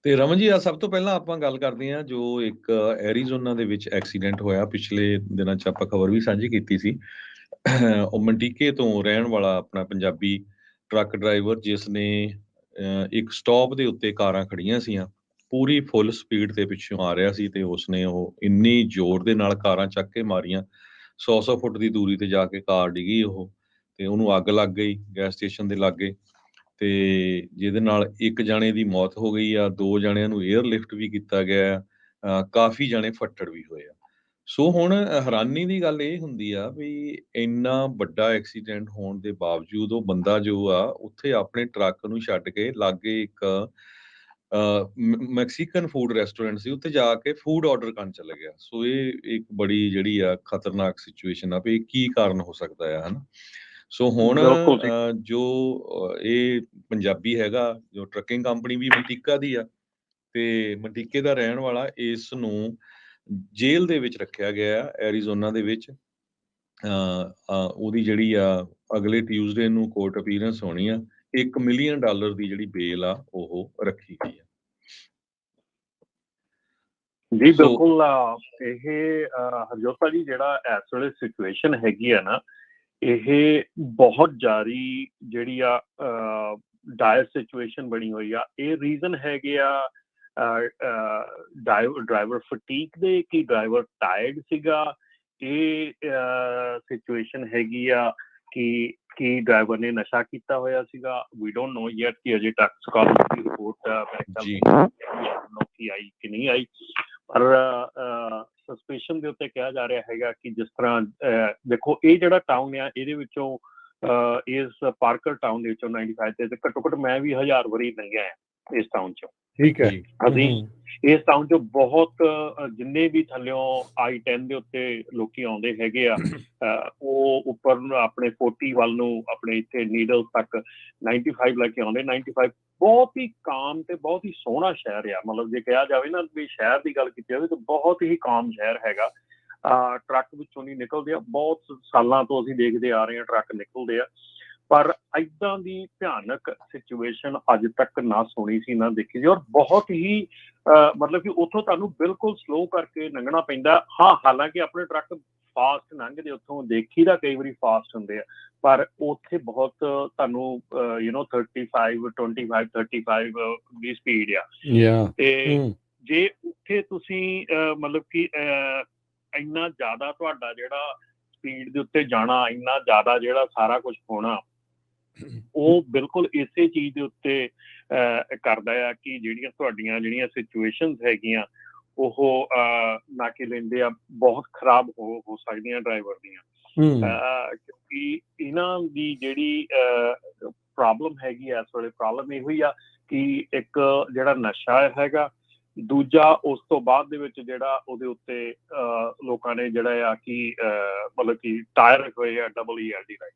ਤੇ ਰਮਨ ਜੀ, ਆ ਸਭ ਤੋਂ ਪਹਿਲਾਂ ਆਪਾਂ ਗੱਲ ਕਰਦੇ ਹਾਂ ਜੋ ਇੱਕ ਐਰੀਜ਼ੋਨਾ ਦੇ ਵਿੱਚ ਐਕਸੀਡੈਂਟ ਹੋਇਆ ਪਿਛਲੇ ਦਿਨਾਂ 'ਚ, ਆਪਾਂ ਖਬਰ ਵੀ ਸਾਂਝੀ ਕੀਤੀ ਸੀ। ਉਹ ਮੰਟੀਕੇ ਤੋਂ ਰਹਿਣ ਵਾਲਾ ਆਪਣਾ ਪੰਜਾਬੀ ਟਰੱਕ ਡਰਾਈਵਰ, ਜਿਸ ਨੇ ਇੱਕ ਸਟਾਪ ਦੇ ਉੱਤੇ ਕਾਰਾਂ ਖੜੀਆਂ ਸੀਆਂ, ਪੂਰੀ ਫੁੱਲ ਸਪੀਡ ਤੇ ਪਿੱਛੋਂ ਆ ਰਿਹਾ ਸੀ, ਤੇ ਉਸਨੇ ਉਹ ਇੰਨੀ ਜ਼ੋਰ ਦੇ ਨਾਲ ਕਾਰਾਂ ਚੱਕ ਕੇ ਮਾਰੀਆਂ, 100 ਫੁੱਟ ਦੀ ਦੂਰੀ ਤੇ ਜਾ ਕੇ ਕਾਰ ਡਿੱਗੀ ਉਹ, ਤੇ ਉਹਨੂੰ ਅੱਗ ਲੱਗ ਗਈ ਗੈਸ ਸਟੇਸ਼ਨ ਦੇ ਲਾਗੇ, ਤੇ ਜਿਹਦੇ ਨਾਲ ਇੱਕ ਜਾਣੇ ਦੀ ਮੌਤ ਹੋ ਗਈ ਆ, 2 ਜਾਣਿਆਂ ਨੂੰ 에ਅਰਲਿਫਟ ਵੀ ਕੀਤਾ ਗਿਆ ਆ, ਕਾਫੀ ਜਾਣੇ ਫੱਟੜ ਵੀ ਹੋਏ ਆ। ਸੋ ਹੁਣ ਹੈਰਾਨੀ ਦੀ ਗੱਲ ਇਹ ਹੁੰਦੀ ਆ ਵੀ ਇੰਨਾ ਵੱਡਾ ਐਕਸੀਡੈਂਟ ਹੋਣ ਦੇ ਬਾਵਜੂਦ ਉਹ ਬੰਦਾ ਜੋ ਆ ਉੱਥੇ ਆਪਣੇ ਟਰੱਕ ਨੂੰ ਛੱਡ ਕੇ ਲਾਗੇ ਇੱਕ ਮੈਕਸੀਕਨ ਫੂਡ ਰੈਸਟੋਰੈਂਟ ਸੀ, ਉੱਥੇ ਜਾ ਕੇ ਫੂਡ ਆਰਡਰ ਕਰਨ ਚਲਾ ਗਿਆ। ਸੋ ਇਹ ਇੱਕ ਬੜੀ ਜਿਹੜੀ ਆ ਖਤਰਨਾਕ ਸਿਚੁਏਸ਼ਨ ਆ ਵੀ ਕੀ ਕਾਰਨ ਹੋ ਸਕਦਾ ਆ, ਹਨਾ। ਸੋ ਹੁਣ ਬਿਲਕੁਲ ਜੀ। ਜੋ ਇਹ ਪੰਜਾਬੀ ਹੈਗਾ, ਜੋ ਟਰੱਕਿੰਗ ਕੰਪਨੀ ਵੀ ਮੰਟੀਕਾ ਦੀ ਆ, ਤੇ ਮੰਟੀਕੇ ਦਾ ਰਹਿਣ ਵਾਲਾ, ਇਸ ਨੂੰ ਜੇਲ੍ਹ ਦੇ ਵਿੱਚ ਰੱਖਿਆ ਗਿਆ ਐਰੀਜ਼ੋਨਾ ਦੇ ਵਿੱਚ। ਉਹਦੀ ਜਿਹੜੀ ਆ ਅਗਲੇ ਟਿਊਜ਼ਡੇ ਨੂੰ ਕੋਰਟ ਅਪੀਅਰੈਂਸ ਹੋਣੀ ਆ। $1 ਮਿਲੀਅਨ ਦੀ ਜਿਹੜੀ ਬੇਲ ਆ ਉਹ ਰੱਖੀ ਗਈ ਆ। ਜੀ ਸੋ ਬਿਲਕੁਲ। ਇਹ ਹਰਜੋਤਾ ਜੀ, ਜਿਹੜਾ ਇਸ ਵੇਲੇ ਸਿਚੁਏਸ਼ਨ ਹੈਗੀ ਆ ਨਾ, ਇਹ ਬਹੁਤ ਜਾਰੀ ਜਿਹੜੀ ਆ ਡਾਇਰ ਸਿਚੁਏਸ਼ਨ ਬਣੀ ਹੋਈ ਆ। ਇਹ ਰੀਜ਼ਨ ਹੈਗੇ ਆ ਡਰਾਈਵਰ ਫਟੀਕ ਦੇ, ਕਿ ਡਰਾਈਵਰ ਟਾਇਰਡ ਸੀਗਾ। ਇਹ ਸਿਚੁਏਸ਼ਨ ਹੈਗੀ ਆ ਕਿ ਡਰਾਈਵਰ ਨੇ ਨਸ਼ਾ ਕੀਤਾ ਹੋਇਆ ਸੀਗਾ। ਵੀ ਡੋਂਟ ਨੋ ਯੈਟ ਕਿ ਅਜੇ ਤੱਕ ਸਕਾਲਰ ਦੀ ਰਿਪੋਰਟ ਕੀ ਆਈ ਕਿ ਨਹੀਂ ਆਈ, ਪਰ ਸਸਪੀਸ਼ਨ ਦੇ ਉੱਤੇ ਕਿਹਾ ਜਾ ਰਿਹਾ ਹੈਗਾ ਕਿ ਜਿਸ ਤਰ੍ਹਾਂ ਦੇਖੋ, ਇਹ ਜਿਹੜਾ ਟਾਊਨ ਆ, ਇਹਦੇ ਵਿੱਚੋਂ ਇਸ ਪਾਰਕਰ ਟਾਊਨ ਦੇ ਵਿੱਚੋਂ 95 ਤੇ ਘੱਟੋ ਘੱਟ ਮੈਂ ਵੀ 1000 ਵਾਰੀ ਲੰਘਿਆ ਆ ਇਸ ਟਾਊਨ ਚੋਂ। ਠੀਕ ਹੈ। ਅਸੀਂ ਇਸ ਟਾਊਨ ਚੋਂ ਬਹੁਤ ਜਿੰਨੇ ਵੀ ਥੱਲਿਓਂ I-10 ਦੇ ਉੱਤੇ ਲੋਕੀ ਆਉਂਦੇ ਹੈਗੇ ਆ, ਉਹ ਉੱਪਰ ਆਪਣੇ 40 ਵੱਲ ਨੂੰ, ਆਪਣੇ ਇੱਥੇ ਨੀਡਲ ਤੱਕ 95 ਲੈ ਕੇ ਆਉਂਦੇ। 95 ਬਹੁਤ ਹੀ ਕਾਮ ਤੇ ਬਹੁਤ ਹੀ ਸੋਹਣਾ ਸ਼ਹਿਰ ਆ। ਮਤਲਬ ਜੇ ਕਿਹਾ ਜਾਵੇ ਨਾ ਵੀ ਸ਼ਹਿਰ ਦੀ ਗੱਲ ਕੀਤੀ ਜਾਵੇ ਤਾਂ ਬਹੁਤ ਹੀ ਕਾਮ ਸ਼ਹਿਰ ਹੈਗਾ। ਟਰੱਕ ਵਿੱਚੋਂ ਨਹੀਂ ਨਿਕਲਦੇ ਆ, ਬਹੁਤ ਸਾਲਾਂ ਤੋਂ ਅਸੀਂ ਦੇਖਦੇ ਆ ਰਹੇ ਹਾਂ ਟਰੱਕ ਨਿਕਲਦੇ ਆ, ਪਰ ਏਦਾਂ ਦੀ ਭਿਆਨਕ ਸਿਚੁਏਸ਼ਨ ਅੱਜ ਤੱਕ ਨਾ ਸੁਣੀ ਸੀ ਨਾ ਦੇਖੀ ਸੀ। ਔਰ ਬਹੁਤ ਹੀ ਮਤਲਬ ਕਿ ਉੱਥੋਂ ਤੁਹਾਨੂੰ ਬਿਲਕੁਲ ਸਲੋ ਕਰਕੇ ਲੰਘਣਾ ਪੈਂਦਾ। ਹਾਂ, ਹਾਲਾਂਕਿ ਆਪਣੇ ਟਰੱਕ ਫਾਸਟ ਲੰਘਦੇ ਉੱਥੋਂ, ਦੇਖੀ ਦਾ ਕਈ ਵਾਰੀ ਫਾਸਟ ਹੁੰਦੇ ਆ, ਪਰ ਉੱਥੇ ਬਹੁਤ ਤੁਹਾਨੂੰ 35 25 35 ਦੀ ਸਪੀਡ ਆ। ਤੇ ਜੇ ਉੱਥੇ ਤੁਸੀਂ ਮਤਲਬ ਕਿ ਇੰਨਾ ਜ਼ਿਆਦਾ ਤੁਹਾਡਾ ਜਿਹੜਾ ਸਪੀਡ ਦੇ ਉੱਤੇ ਜਾਣਾ, ਇੰਨਾ ਜ਼ਿਆਦਾ ਜਿਹੜਾ ਸਾਰਾ ਕੁਝ ਹੋਣਾ, ਉਹ ਬਿਲਕੁਲ ਇਸੇ ਚੀਜ਼ ਦੇ ਉੱਤੇ ਕਰਦਾ ਆ ਕਿ ਜਿਹੜੀਆਂ ਤੁਹਾਡੀਆਂ ਜਿਹੜੀਆਂ ਸਿਚੁਏਸ਼ਨਸ ਹੈਗੀਆਂ, ਉਹ ਨਾ ਕਿ ਲੈਂਦੇ ਆ, ਬਹੁਤ ਖਰਾਬ ਹੋ ਸਕਦੀਆਂ ਡਰਾਈਵਰ ਦੀਆਂ। ਕਿਉਂਕਿ ਇਹਨਾਂ ਦੀ ਜਿਹੜੀ ਪ੍ਰੋਬਲਮ ਹੈਗੀ ਆ ਇਸ ਵੇਲੇ, ਪ੍ਰੋਬਲਮ ਇਹੋ ਹੀ ਆ ਕਿ ਇੱਕ ਜਿਹੜਾ ਨਸ਼ਾ ਹੈਗਾ, ਦੂਜਾ ਉਸ ਤੋਂ ਬਾਅਦ ਦੇ ਵਿੱਚ ਜਿਹੜਾ ਉਹਦੇ ਉੱਤੇ ਲੋਕਾਂ ਨੇ ਜਿਹੜਾ ਆ ਕਿ ਮਤਲਬ ਕਿ ਟਾਇਰ ਹੋਏ ਆ EELD ਰਾਈਟ।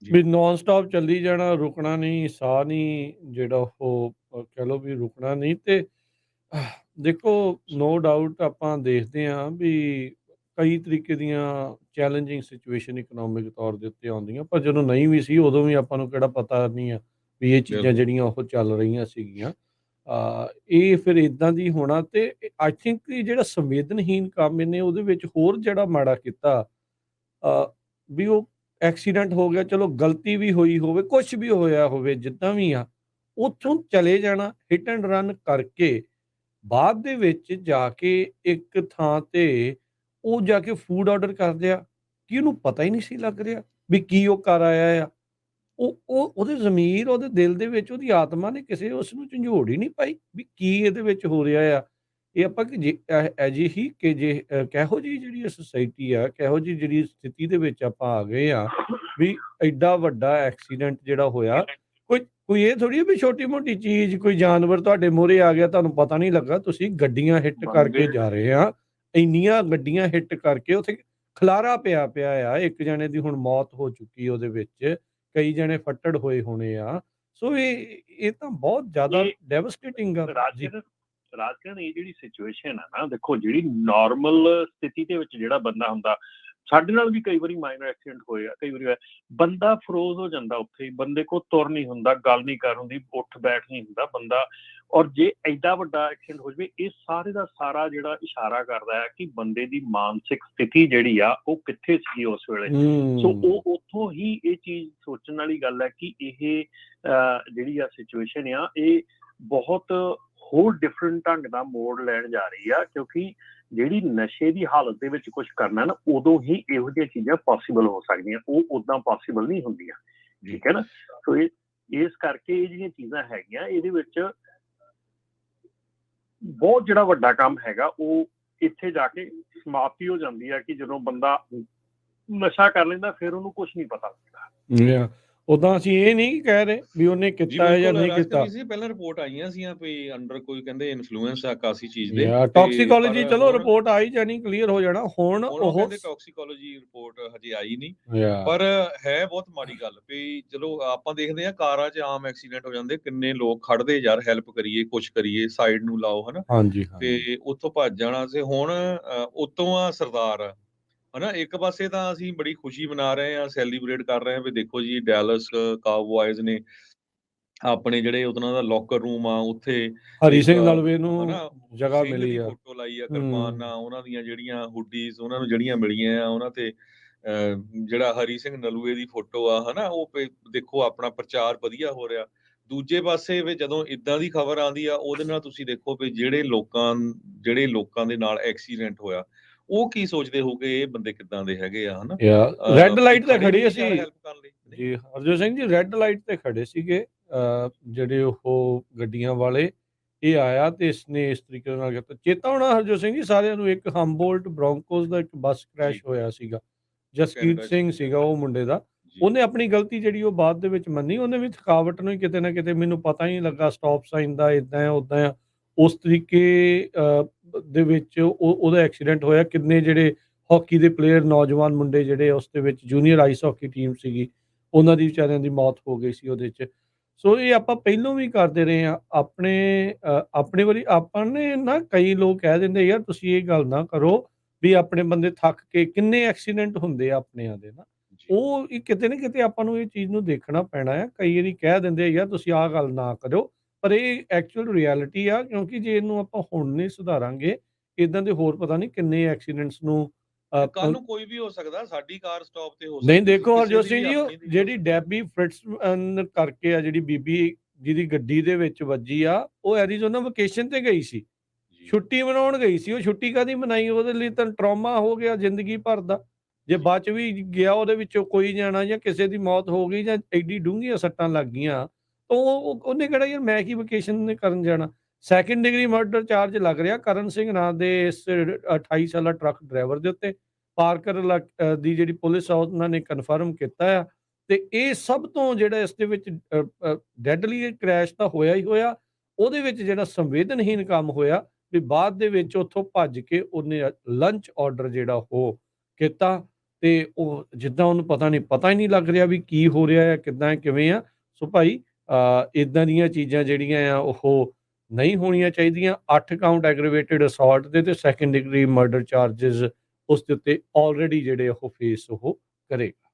ਵੀ ਨੌਨ ਸਟਾਪ ਚੱਲੀ ਜਾਣਾ, ਰੁਕਣਾ ਨਹੀਂ, ਸਾਹ ਨਹੀਂ, ਜਿਹੜਾ ਉਹ ਕਹਿ ਲਓ ਵੀ ਰੁਕਣਾ ਨਹੀਂ। ਤੇ ਦੇਖੋ, ਨੋ ਡਾਊਟ ਆਪਾਂ ਦੇਖਦੇ ਹਾਂ ਵੀ ਕਈ ਤਰੀਕੇ ਦੀਆਂ ਚੈਲੰਜਿੰਗ ਸਿਚੁਏਸ਼ਨ ਇਕਨੋਮਿਕ ਤੌਰ ਦੇ ਉੱਤੇ ਆਉਂਦੀਆਂ, ਪਰ ਜਦੋਂ ਨਹੀਂ ਵੀ ਸੀ ਉਦੋਂ ਵੀ ਆਪਾਂ ਨੂੰ ਕਿਹੜਾ ਪਤਾ ਨਹੀਂ ਆ ਵੀ ਇਹ ਚੀਜ਼ਾਂ ਜਿਹੜੀਆਂ ਉਹ ਚੱਲ ਰਹੀਆਂ ਸੀਗੀਆਂ। ਇਹ ਫਿਰ ਇੱਦਾਂ ਦੀ ਹੋਣਾ। ਤੇ ਆਈ ਥਿੰਕ ਕਿ ਜਿਹੜਾ ਸੰਵੇਦਨਹੀਨ ਕੰਮ ਇਹਨੇ ਉਹਦੇ ਵਿੱਚ ਹੋਰ ਜਿਹੜਾ ਮਾੜਾ ਕੀਤਾ, ਵੀ ਉਹ ਐਕਸੀਡੈਂਟ ਹੋ ਗਿਆ, ਚਲੋ ਗਲਤੀ ਵੀ ਹੋਈ ਹੋਵੇ, ਕੁਛ ਵੀ ਹੋਇਆ ਹੋਵੇ, ਜਿੱਦਾਂ ਵੀ ਆ, ਉੱਥੋਂ ਚਲੇ ਜਾਣਾ ਹਿੱਟ ਐਂਡ ਰਨ ਕਰਕੇ, ਬਾਅਦ ਦੇ ਵਿੱਚ ਜਾ ਕੇ ਇੱਕ ਥਾਂ ਤੇ ਉਹ ਜਾ ਕੇ ਫੂਡ ਆਰਡਰ ਕਰਦੇ ਆ ਕਿ ਉਹਨੂੰ ਪਤਾ ਹੀ ਨਹੀਂ ਸੀ ਲੱਗ ਰਿਹਾ ਵੀ ਕੀ ਉਹ ਕਰ ਆਇਆ ਆ। ਉਹਦੇ ਜ਼ਮੀਰ, ਉਹਦੇ ਦਿਲ ਦੇ ਵਿੱਚ, ਉਹਦੀ ਆਤਮਾ ਨੇ ਕਿਸੇ ਉਸ ਨੂੰ ਝੰਜੋੜ ਹੀ ਨਹੀਂ ਪਾਈ ਵੀ ਕੀ ਇਹਦੇ ਵਿੱਚ ਹੋ ਰਿਹਾ ਆ। ਇਹ ਆਪਾਂ ਕਿ ਜੇ ਅਜਿਹੀ ਕਿ ਜੇ ਕਿਹੋ ਜਿਹੀ ਜਿਹੜੀ ਸੁਸਾਇਟੀ ਆ, ਕਿਹੋ ਜਿਹੀ ਜਿਹੜੀ ਸਥਿਤੀ ਦੇ ਵਿੱਚ ਆਪਾਂ ਆ ਗਏ ਆ ਵੀ ਐਡਾ ਵੱਡਾ ਐਕਸੀਡੈਂਟ ਜਿਹੜਾ ਹੋਇਆ, ਕੋਈ ਇਹ ਥੋੜੀ ਵੀ ਛੋਟੀ ਮੋਟੀ ਚੀਜ਼, ਕੋਈ ਜਾਨਵਰ ਤੁਹਾਡੇ ਮੂਹਰੇ ਆ ਗਿਆ, ਤੁਹਾਨੂੰ ਪਤਾ ਨਹੀਂ ਲੱਗਾ, ਤੁਸੀਂ ਗੱਡੀਆਂ ਹਿੱਟ ਕਰਕੇ ਜਾ ਰਹੇ ਆ, ਇੰਨੀਆਂ ਗੱਡੀਆਂ ਹਿੱਟ ਕਰਕੇ ਉੱਥੇ ਖਲਾਰਾ ਪਿਆ ਆ। ਇੱਕ ਜਣੇ ਦੀ ਹੁਣ ਮੌਤ ਹੋ ਚੁੱਕੀ ਉਹਦੇ ਵਿੱਚ, ਕਈ ਜਣੇ ਫੱਟੜ ਹੋਏ ਹੋਣੇ ਆ। ਸੋ ਇਹ ਤਾਂ ਬਹੁਤ ਜ਼ਿਆਦਾ ਡੈਵਸਟੇਟਿੰਗ ਆ। ਰਾਜਕਰਨ, ਇਹ ਜਿਹੜੀ ਸਿਚੁਏਸ਼ਨ ਆ ਨਾ, ਦੇਖੋ, ਜਿਹੜੀ ਨਾਰਮਲ ਸਥਿਤੀ ਦੇ ਵਿੱਚ ਜਿਹੜਾ ਬੰਦਾ ਹੁੰਦਾ, ਸਾਡੇ ਨਾਲ ਵੀ ਕਈ ਵਾਰੀ ਮਾਈਨਰ ਐਕਸੀਡੈਂਟ ਹੋਏ ਆ, ਕਈ ਵਾਰੀ ਹੋਇਆ ਬੰਦਾ ਫਰੋਜ਼ ਹੋ ਜਾਂਦਾ ਉੱਥੇ ਹੀ, ਬੰਦੇ ਕੋਲ ਤੁਰ ਨਹੀਂ ਹੁੰਦਾ, ਗੱਲ ਨਹੀਂ ਕਰ ਹੁੰਦੀ, ਉੱਠ ਬੈਠ ਨਹੀਂ ਹੁੰਦਾ ਬੰਦਾ। ਔਰ ਜੇ ਐਡਾ ਵੱਡਾ ਐਕਸੀਡੈਂਟ ਹੋ ਜਾਵੇ, ਇਹ ਸਾਰੇ ਦਾ ਸਾਰਾ ਜਿਹੜਾ ਇਸ਼ਾਰਾ ਕਰਦਾ ਹੈ ਕਿ ਬੰਦੇ ਦੀ ਮਾਨਸਿਕ ਸਥਿਤੀ ਜਿਹੜੀ ਆ ਉਹ ਕਿੱਥੇ ਸੀਗੀ ਉਸ ਵੇਲੇ। ਸੋ ਉਹ ਉੱਥੋਂ ਹੀ ਇਹ ਚੀਜ਼ ਸੋਚਣ ਵਾਲੀ ਗੱਲ ਹੈ ਕਿ ਇਹ ਜਿਹੜੀ ਆ ਸਿਚੁਏਸ਼ਨ ਆ ਇਹ ਬਹੁਤ ਹੋਰ ਡਿਫਰੈਂਟ ਢੰਗ ਦਾ ਮੋੜ ਲੈਣ ਜਾ ਰਹੀ ਆ, ਕਿਉਂਕਿ ਜਿਹੜੀ ਨਸ਼ੇ ਦੀ ਹਾਲਤ ਦੇ ਵਿੱਚ ਕੁਝ ਕਰਨਾ ਨਾ, ਉਦੋਂ ਹੀ ਇਹੋ ਜਿਹੀਆਂ ਚੀਜ਼ਾਂ ਪੋਸੀਬਲ ਹੋ ਸਕਦੀਆਂ, ਉਹ ਉਦਾਂ ਪੋਸੀਬਲ ਨਹੀਂ ਹੁੰਦੀਆਂ, ਠੀਕ ਹੈ ਨਾ। ਸੋ ਇਸ ਕਰਕੇ ਇਹ ਜਿਹੜੀਆਂ ਚੀਜ਼ਾਂ ਹੈਗੀਆਂ, ਇਹਦੇ ਵਿੱਚ ਬਹੁਤ ਜਿਹੜਾ ਵੱਡਾ ਕੰਮ ਹੈਗਾ ਉਹ ਇੱਥੇ ਜਾ ਕੇ ਸਮਾਪਤੀ ਹੋ ਜਾਂਦੀ ਹੈ ਕਿ ਜਦੋਂ ਬੰਦਾ ਨਸ਼ਾ ਕਰ ਲੈਂਦਾ ਫਿਰ ਉਹਨੂੰ ਕੁਝ ਨਹੀਂ ਪਤਾ ਲੱਗਦਾ। ਉਦਾਂ ਅਸੀਂ ਇਹ ਨਹੀਂ ਕਹਿ ਰਹੇ ਵੀ ਉਹਨੇ ਕੀਤਾ ਹੈ ਜਾਂ ਨਹੀਂ ਕੀਤਾ। ਪਹਿਲਾਂ ਰਿਪੋਰਟ ਆਈਆਂ ਸੀ ਵੀ ਅੰਡਰ ਕੋਈ ਕਹਿੰਦੇ ਇਨਫਲੂਐਂਸ ਆ ਕਾਸੀ ਚੀਜ਼ ਦੇ, ਟੌਕਸੀਕੋਲੋਜੀ ਚਲੋ ਰਿਪੋਰਟ ਆਈ ਜਾਣੀ ਕਲੀਅਰ ਹੋ ਜਾਣਾ। ਹੁਣ ਉਹ ਕਹਿੰਦੇ ਟੌਕਸੀਕੋਲੋਜੀ ਰਿਪੋਰਟ ਹਜੇ ਆਈ ਨਹੀਂ, ਪਰ ਹੈ ਬਹੁਤ ਮਾੜੀ ਗੱਲ ਵੀ ਚਲੋ ਆਪਾਂ ਦੇਖਦੇ ਆ ਕਾਰਾਂ 'ਚ ਆਮ ਐਕਸੀਡੈਂਟ ਹੋ ਜਾਂਦੇ, ਕਿੰਨੇ ਲੋਕ ਖੜਦੇ ਯਾਰ ਹੈਲਪ ਕਰੀਏ, ਕੁਛ ਕਰੀਏ, ਸਾਈਡ ਨੂੰ ਲਾਓ, ਹਨਾ, ਤੇ ਉੱਥੋਂ ਭੱਜ ਜਾਣਾ ਸੀ। ਹੁਣ ਉਤੋਂ ਆ ਸਰਦਾਰ ਹਨਾ, ਇੱਕ ਪਾਸੇ ਤਾਂ ਅਸੀਂ ਬੜੀ ਖੁਸ਼ੀ ਮਨਾ ਰਹੇ ਹਾਂ, ਸੈਲੀਬ੍ਰੇਟ ਕਰ ਰਹੇ ਹਾਂ ਵੀ ਦੇਖੋ ਜੀ ਡੈਲਸ ਕਾਊਬॉयਜ਼ ਨੇ ਆਪਣੇ ਜਿਹੜੇ ਉਹਨਾਂ ਦਾ ਲੋਕਰ ਰੂਮ ਆ ਉੱਥੇ ਹਰੀ ਸਿੰਘ ਨਲਵੇ ਨੂੰ ਜਗ੍ਹਾ ਮਿਲੀ ਆ, ਫੋਟੋ ਲਾਈ ਆ, ਕਿਰਪਾਨਾਂ ਉਹਨਾਂ ਦੀਆਂ ਜਿਹੜੀਆਂ ਹੁੱਡੀਜ਼ ਉਹਨਾਂ ਨੂੰ ਜਿਹੜੀਆਂ ਮਿਲੀਆਂ ਆ, ਉਹਨਾਂ ਤੇ ਜਿਹੜਾ ਹਰੀ ਸਿੰਘ ਨਲੂਏ ਦੀ ਫੋਟੋ ਆ, ਹਨਾ, ਉਹ ਦੇਖੋ ਆਪਣਾ ਪ੍ਰਚਾਰ ਵਧੀਆ ਹੋ ਰਿਹਾ। ਦੂਜੇ ਪਾਸੇ ਵੀ ਜਦੋਂ ਇਦਾਂ ਦੀ ਖਬਰ ਆਉਂਦੀ ਆ, ਉਹਦੇ ਨਾਲ ਤੁਸੀਂ ਦੇਖੋ ਵੀ ਜਿਹੜੇ ਲੋਕਾਂ ਦੇ ਨਾਲ ਐਕਸੀਡੈਂਟ ਹੋਇਆ ਉਹ ਕੀ ਸੋਚਦੇ ਹੋਗੇ, ਇਹ ਬੰਦੇ ਕਿੱਦਾਂ ਦੇ ਹੈਗੇ ਆ, ਹਨਾ। ਰੈੱਡ ਲਾਈਟ ਤੇ ਖੜੇ ਸੀ ਜੀ ਹਰਜੋਤ ਸਿੰਘ ਜੀ, ਰੈੱਡ ਲਾਈਟ ਤੇ ਖੜੇ ਸੀਗੇ ਜਿਹੜੇ ਉਹ ਗੱਡੀਆਂ ਵਾਲੇ। ਇਹ ਆਇਆ ਤੇ ਇਸਨੇ ਇਸ ਤਰੀਕੇ ਨਾਲ ਕੀਤਾ। ਚੇਤਾ ਹੋਣਾ ਹਰਜੋਤ ਸਿੰਘ ਜੀ ਸਾਰਿਆਂ ਨੂੰ, ਇੱਕ ਹੰਬੋਲਟ ਬ੍ਰੌਂਕੋਸ ਦਾ ਇੱਕ ਬੱਸ ਕ੍ਰੈਸ਼ ਹੋਇਆ ਸੀਗਾ, ਜਸਕੀਰਤ ਸਿੰਘ ਸੀਗਾ ਉਹ ਮੁੰਡੇ ਦਾ। ਉਹਨੇ ਆਪਣੀ ਗਲਤੀ ਜਿਹੜੀ ਉਹ ਬਾਅਦ ਦੇ ਵਿੱਚ ਮੰਨੀ, ਉਹਨੇ ਵੀ ਥਕਾਵਟ ਨੂੰ ਹੀ ਕਿਤੇ ਨਾ ਕਿਤੇ, ਮੈਨੂੰ ਪਤਾ ਹੀ ਨਹੀਂ ਲੱਗਾ ਸਟਾਪ ਸਾਈਨ ਦਾ, ਇੱਦਾਂ ਆ ਉੱਦਾਂ ਆ, ਉਸ ਤਰੀਕੇ ਦੇ ਵਿੱਚ ਉਹਦਾ ਐਕਸੀਡੈਂਟ ਹੋਇਆ। ਕਿੰਨੇ ਜਿਹੜੇ ਹਾਕੀ ਦੇ ਪਲੇਅਰ, ਨੌਜਵਾਨ ਮੁੰਡੇ ਜਿਹੜੇ ਉਸ ਦੇ ਵਿੱਚ ਜੂਨੀਅਰ ਆਈਸ ਹਾਕੀ ਟੀਮ ਸੀਗੀ, ਉਹਨਾਂ ਦੀ ਵਿਚਾਰਿਆਂ ਦੀ ਮੌਤ ਹੋ ਗਈ ਸੀ ਉਹਦੇ 'ਚ। ਸੋ ਇਹ ਆਪਾਂ ਪਹਿਲੋਂ ਵੀ ਕਰਦੇ ਰਹੇ ਹਾਂ ਆਪਣੇ ਵਾਰੀ। ਆਪਾਂ ਨੇ ਨਾ, ਕਈ ਲੋਕ ਕਹਿ ਦਿੰਦੇ ਯਾਰ ਤੁਸੀਂ ਇਹ ਗੱਲ ਨਾ ਕਰੋ ਵੀ ਆਪਣੇ ਬੰਦੇ ਥੱਕ ਕੇ, ਕਿੰਨੇ ਐਕਸੀਡੈਂਟ ਹੁੰਦੇ ਆ ਆਪਣਿਆਂ ਦੇ ਨਾ, ਉਹ ਕਿਤੇ ਨਾ ਕਿਤੇ ਆਪਾਂ ਨੂੰ ਇਹ ਚੀਜ਼ ਨੂੰ ਦੇਖਣਾ ਪੈਣਾ ਆ। ਕਈ ਵਾਰੀ ਕਹਿ ਦਿੰਦੇ ਯਾਰ ਤੁਸੀਂ ਆਹ ਗੱਲ ਨਾ ਕਰੋ, ਪਰ ਇਹ ਐਕਚੁਅਲ ਰਿਐਲਿਟੀ ਆ, ਕਿਉਂਕਿ ਜੇ ਇਹਨੂੰ ਆਪਾਂ ਹੁਣ ਨਹੀਂ ਸੁਧਾਰਾਂਗੇ, ਇਦਾਂ ਦੇ ਹੋਰ ਪਤਾ ਨਹੀਂ ਕਿੰਨੇ ਐਕਸੀਡੈਂਟਸ ਨੂੰ ਕੱਲ ਨੂੰ ਕੋਈ ਵੀ ਹੋ ਸਕਦਾ, ਸਾਡੀ ਕਾਰ ਸਟਾਪ ਤੇ ਹੋ ਸਕਦੀ। ਨਹੀਂ ਦੇਖੋ ਹਰਜੋਤ ਸਿੰਘ ਜੀ, ਜਿਹੜੀ ਡੈਬੀ ਫ੍ਰਿਟਸ ਕਰਕੇ ਆ, ਜਿਹੜੀ ਬੀਬੀ ਜਿਹਦੀ ਗੱਡੀ ਦੇ ਵਿੱਚ ਵੱਜੀ ਆ, ਉਹ ਐਰੀਜ਼ੋਨਾ ਵਕੇਸ਼ਨ ਤੇ ਗਈ ਸੀ, ਛੁੱਟੀ ਮਨਾਉਣ ਗਈ ਸੀ। ਉਹ ਛੁੱਟੀ ਕਾਹਦੀ ਮਨਾਈ, ਉਹਦੇ ਲਈ ਤਾਂ ਟਰਾਮਾ ਹੋ ਗਿਆ ਜ਼ਿੰਦਗੀ ਭਰ ਦਾ। ਜੇ ਬਚ ਵੀ ਗਿਆ ਉਹਦੇ ਵਿੱਚੋਂ ਕੋਈ ਜਾਣਾ, ਜਾਂ ਕਿਸੇ ਦੀ ਮੌਤ ਹੋ ਗਈ, ਜਾਂ ਐਡੀ ਡੂੰਘੀਆਂ ਸੱਟਾਂ ਲੱਗ ਗਈਆਂ, ਤਾਂ ਉਹਨੇ ਕਿਹੜਾ ਯਾਰ ਮੈਂ ਕੀ ਵਕੇਸ਼ਨ ਕਰਨ ਜਾਣਾ। ਸੈਕੰਡ ਡਿਗਰੀ ਮਰਡਰ ਚਾਰਜ ਲੱਗ ਰਿਹਾ ਕਰਨ ਸਿੰਘ ਨਾਂ ਦੇ ਇਸ 28 ਸਾਲਾ ਟਰੱਕ ਡਰਾਈਵਰ ਦੇ ਉੱਤੇ। ਪਾਰਕਰ ਦੀ ਜਿਹੜੀ ਪੁਲਿਸ ਆ ਉਹਨਾਂ ਨੇ ਕਨਫਰਮ ਕੀਤਾ ਆ। ਤੇ ਇਹ ਸਭ ਤੋਂ ਜਿਹੜਾ ਇਸ ਦੇ ਵਿੱਚ ਡੈਡਲੀ ਕ੍ਰੈਸ਼ ਤਾਂ ਹੋਇਆ ਹੀ ਹੋਇਆ, ਉਹਦੇ ਵਿੱਚ ਜਿਹੜਾ ਸੰਵੇਦਨਹੀਨ ਕੰਮ ਹੋਇਆ ਵੀ ਬਾਅਦ ਦੇ ਵਿੱਚ ਉੱਥੋਂ ਭੱਜ ਕੇ ਉਹਨੇ ਲੰਚ ਆਰਡਰ ਜਿਹੜਾ ਉਹ ਕੀਤਾ, ਤੇ ਉਹ ਜਿੱਦਾਂ ਉਹਨੂੰ ਪਤਾ ਹੀ ਨਹੀਂ ਲੱਗ ਰਿਹਾ ਵੀ ਕੀ ਹੋ ਰਿਹਾ ਹੈ, ਕਿੱਦਾਂ ਹੈ, ਕਿਵੇਂ ਆ। ਸੋ ਭਾਈ ਇੱਦਾਂ ਦੀਆਂ ਚੀਜ਼ਾਂ ਜਿਹੜੀਆਂ ਆ ਉਹ ਨਹੀਂ ਹੋਣੀਆਂ ਚਾਹੀਦੀਆਂ। 8 ਕਾਊਂਟ ਐਗਰੀਵੇਟਿਡ ਅਸੌਲਟ ਦੇ ਤੇ ਸੈਕੰਡ ਡਿਗਰੀ ਮਰਡਰ ਚਾਰਜਸ ਉਸ ਦੇ ਉੱਤੇ ਆਲਰੇਡੀ ਜਿਹੜੇ ਉਹ ਫੇਸ ਉਹ ਕਰੇਗਾ।